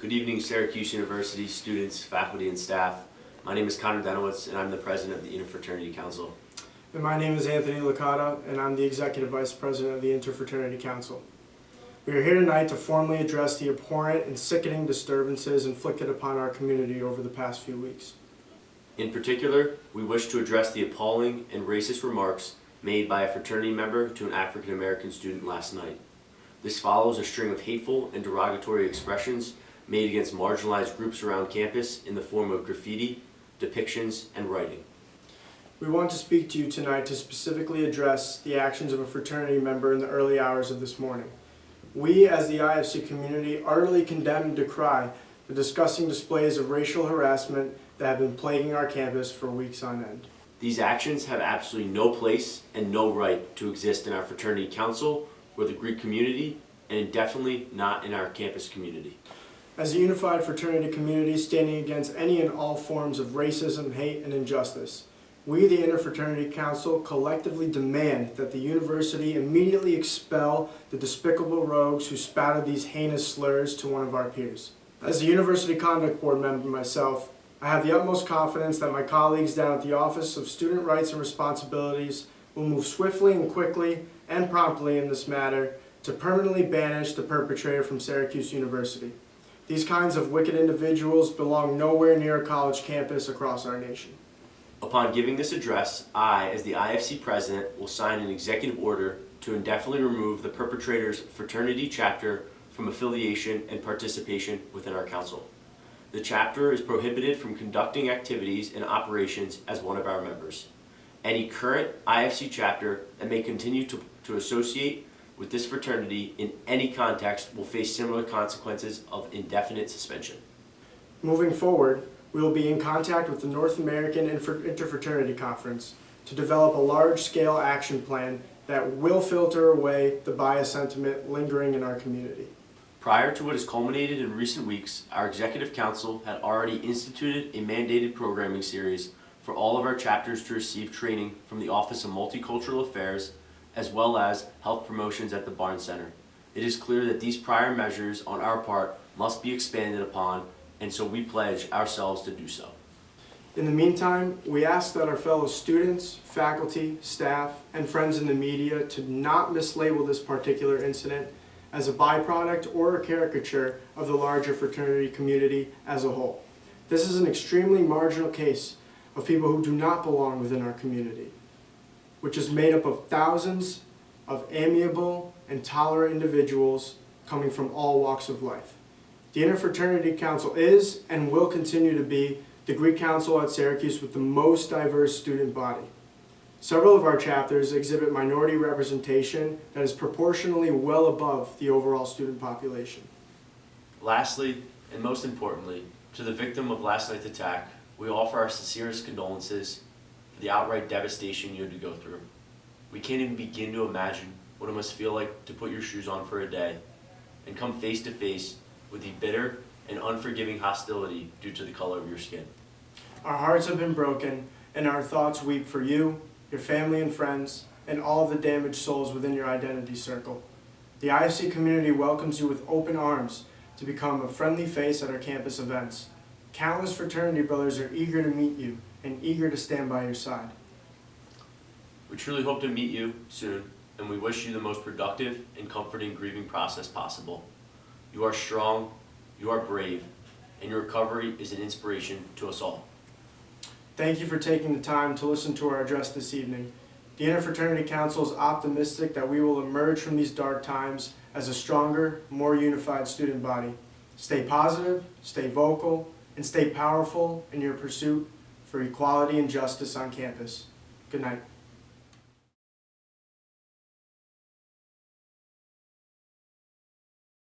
Good evening, Syracuse University students, faculty, and staff. My name is Dennewitz, and I'm the president of the Interfraternity Council. And my name is Anthony Licata, and I'm the executive vice president of the Interfraternity Council. We are here tonight to formally address the abhorrent and sickening disturbances inflicted upon our community over the past few weeks. In particular, we wish to address the appalling and racist remarks made by a fraternity member to an African American student last night. This follows a string of hateful and derogatory expressions made against marginalized groups around campus in the form of graffiti, depictions, and writing. We want to speak to you tonight to specifically address the actions of a fraternity member in the early hours of this morning. We, as the IFC community, utterly condemn and decry the disgusting displays of racial harassment that have been plaguing our campus for weeks on end. These actions have absolutely no place and no right to exist in our fraternity council or the Greek community, and definitely not in our campus community. As a unified fraternity community standing against any and all forms of racism, hate, and injustice, we, the Interfraternity Council, collectively demand that the university immediately expel the despicable rogues who spouted these heinous slurs to one of our peers. As a University Conduct Board member myself, I have the utmost confidence that my colleagues down at the Office of Student Rights and Responsibilities will move swiftly and quickly and promptly in this matter to permanently banish the perpetrator from Syracuse University. These kinds of wicked individuals belong nowhere near a college campus across our nation. Upon giving this address, I, as the IFC president, will sign an executive order to indefinitely remove the perpetrator's fraternity chapter from affiliation and participation within our council. The chapter is prohibited from conducting activities and operations as one of our members. Any current IFC chapter that may continue to associate with this fraternity in any context will face similar consequences of indefinite suspension. Moving forward, we will be in contact with the North American Interfraternity Conference to develop a large-scale action plan that will filter away the bias sentiment lingering in our community. Prior to what has culminated in recent weeks, our Executive Council had already instituted a mandated programming series for all of our chapters to receive training from the Office of Multicultural Affairs as well as health promotions at the Barnes Center. It is clear that these prior measures on our part must be expanded upon, and so we pledge ourselves to do so. In the meantime, we ask that our fellow students, faculty, staff, and friends in the media to not mislabel this particular incident as a byproduct or a caricature of the larger fraternity community as a whole. This is an extremely marginal case of people who do not belong within our community, which is made up of thousands of amiable and tolerant individuals coming from all walks of life. The Interfraternity Council is and will continue to be the Greek Council at Syracuse with the most diverse student body. Several of our chapters exhibit minority representation that is proportionally well above the overall student population. Lastly, and most importantly, to the victim of last night's attack, we offer our sincerest condolences for the outright devastation you had to go through. We can't even begin to imagine what it must feel like to put your shoes on for a day and come face to face with the bitter and unforgiving hostility due to the color of your skin. Our hearts have been broken, and our thoughts weep for you, your family and friends, and all of the damaged souls within your identity circle. The IFC community welcomes you with open arms to become a friendly face at our campus events. Countless fraternity brothers are eager to meet you and eager to stand by your side. We truly hope to meet you soon, and we wish you the most productive and comforting grieving process possible. You are strong, you are brave, and your recovery is an inspiration to us all. Thank you for taking the time to listen to our address this evening. The Interfraternity Council is optimistic that we will emerge from these dark times as a stronger, more unified student body. Stay positive, stay vocal, and stay powerful in your pursuit for equality and justice on campus. Good night.